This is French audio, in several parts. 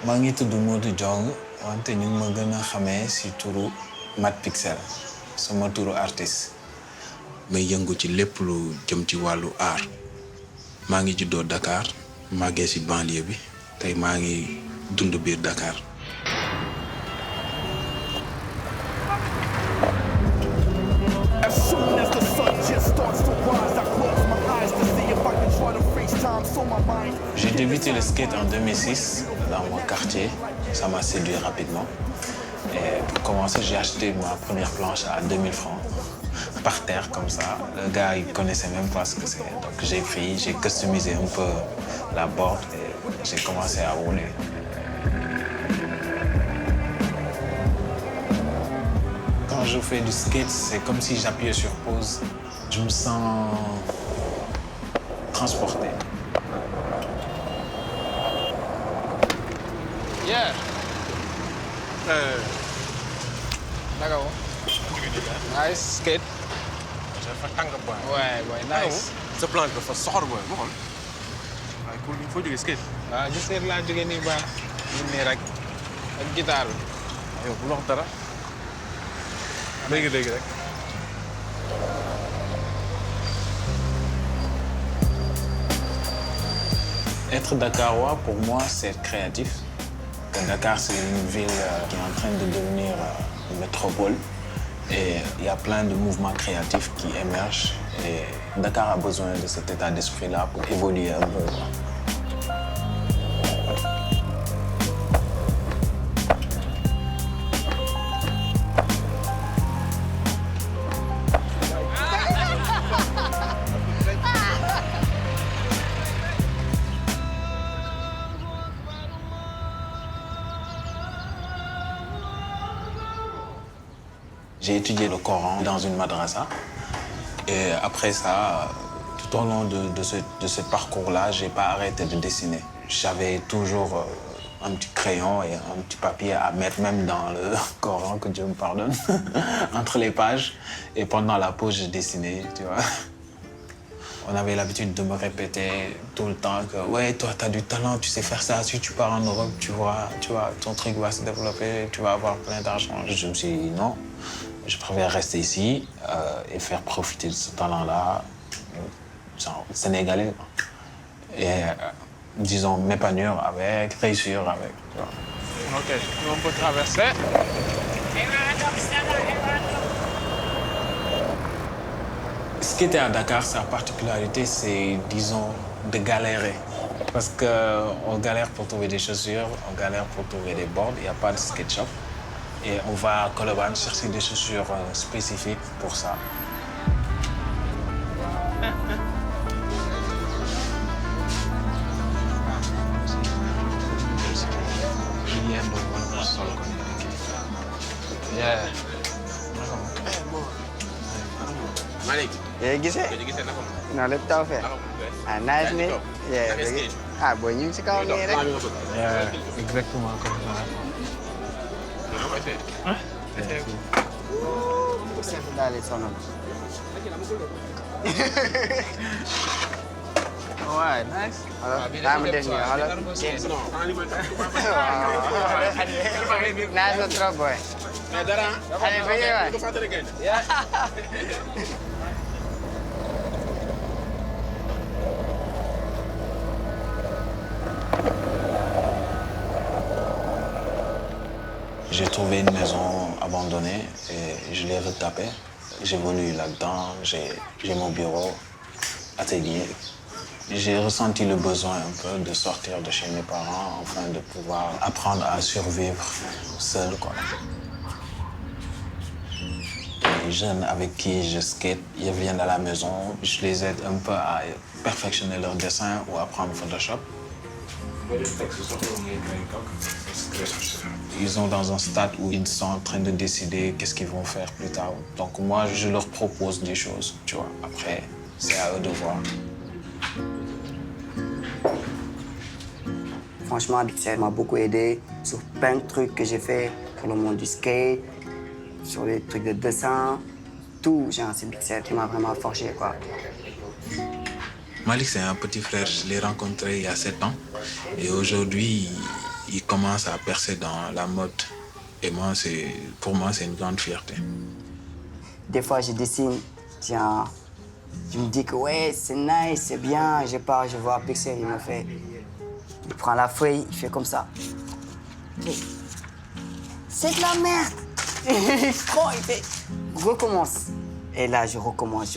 maa ngi tudd Modou Diong wante ñu ngi ma gën a xamee si turu Mat Pixel sama turu artiste. may yëngu ci lépp lu jëm ci wàllu art maa ngi juddoo Dakar màggee si banlieue bi tey maa ngi dund biir Dakar. J'ai débuté le skate en 2006 dans mon quartier. Ça m'a séduit rapidement. Et pour commencer, j'ai acheté ma première planche à 2000 francs, par terre comme ça. Le gars, il connaissait même pas ce que c'est. Donc j'ai pris, j'ai customisé un peu la board et j'ai commencé à rouler. Quand je fais du skate, c'est comme si j'appuyais sur pause. Je me sens transporté. Yeah. Naka wo? Nice skate. dafa tàng boy. Ouais, nice. sa planche dafa soxor boy ma xool. waaye pour foo jógee skate. waaw ci skate laa jógee nii ba nii rek ak guitare bi. yow bu wax dara. léegi rek. Être Dakarois, pour moi, c'est être créatif. Dakar, c'est une ville qui est en train de devenir une métropole. Et il y a plein de mouvements créatifs qui émergent. Et Dakar a besoin de cet état d'esprit-là pour évoluer un peu. J'ai étudié le Coran dans une madrasa. Et après ça, tout au long de ce parcours-là, je n'ai pas arrêté de dessiner. J'avais toujours un petit crayon et un petit papier à mettre même dans le Coran, que Dieu me pardonne, entre les pages. Et pendant la pause, je dessinais, tu vois. On avait l'habitude de me répéter tout le temps que « Ouais, toi, tu as du talent, tu sais faire ça. Si tu pars en Europe, tu vois, ton truc va se développer, tu vas avoir plein d'argent. » Je me suis dit « Non, je préfère rester ici et faire profiter de ce talent-là, sénégalais. Et disons, m'épanouir avec, réussir avec. » Tu vois. Ok, on peut traverser. Ce qui était à Dakar, sa particularité, c'est, disons, de galérer. Parce qu'on galère pour trouver des chaussures, on galère pour trouver des boards, il n'y a pas de skate shop. Et on va à Colobane chercher des chaussures spécifiques pour ça. Yeah. Malick. yaa ngi gisee. non lépp taw fee. ah nice ni. ah booy ñu ngi si kaw nii rek. Exactement comme ça. Seetu daal di sonal. Ouais, nice. alors daa ma def nii alors. nice na trop boy. allez bëggee waay. J'ai trouvé une maison abandonnée et je l'ai retapée. J'évolue là-dedans, j'ai mon bureau, atelier. J'ai ressenti le besoin un peu de sortir de chez mes parents afin de pouvoir apprendre à survivre seul, quoi. Les jeunes avec qui je skate, ils viennent à la maison, je les aide un peu à perfectionner leur dessin ou apprendre Photoshop. Ils sont dans un stade où ils sont en train de décider qu'est-ce qu'ils vont faire plus tard. Donc moi, je leur propose des choses, tu vois. Après, c'est à eux de voir. Franchement, ça m'a beaucoup aidé sur plein de trucs que j'ai fait pour le monde du skate, sur les trucs de dessin, tout. Genre, c'est Bixel qui m'a vraiment forgé, quoi. Malick, c'est un petit frère. Je l'ai rencontré il y a 7 ans. Et aujourd'hui, il commence à percer dans la mode. Et moi, pour moi, c'est une grande fierté. Des fois, je dessine, tiens, je me dis que ouais, c'est nice, c'est bien. Je pars, je vois Pixel, il me fait. Il prend la feuille, il fait comme ça. C'est de la merde! Il prend, il fait. Recommence. Et là, je recommence.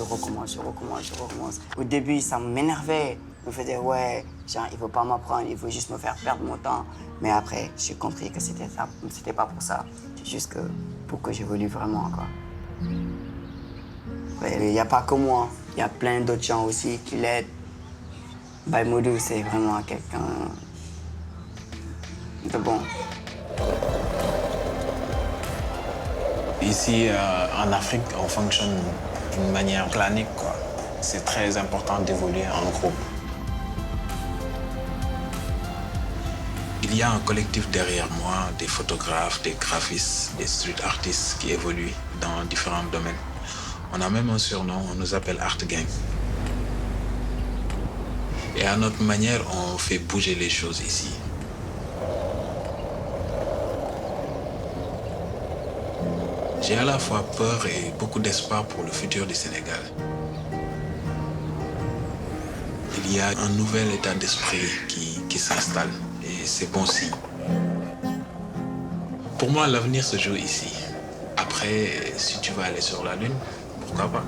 Au début, ça m'énervait. Je me faisais, ouais, genre, il veut pas m'apprendre, il veut juste me faire perdre mon temps. Mais après, j'ai compris que c'était pas pour ça. C'est juste que pour que j'évolue vraiment, quoi. Il n'y a pas que moi, il y a plein d'autres gens aussi qui l'aident. Baye Modou, c'est vraiment quelqu'un de bon. Ici, en Afrique, on fonctionne d'une manière clanique, quoi. C'est très important d'évoluer en groupe. Il y a un collectif derrière moi, des photographes, des graphistes, des street artistes qui évoluent dans différents domaines. On a même un surnom, on nous appelle Art Gang. Et à notre manière, on fait bouger les choses ici. J'ai à la fois peur et beaucoup d'espoir pour le futur du Sénégal. Il y a un nouvel état d'esprit qui s'installe et c'est bon signe. Pour moi, l'avenir se joue ici. Après, si tu vas aller sur la Lune, pourquoi pas?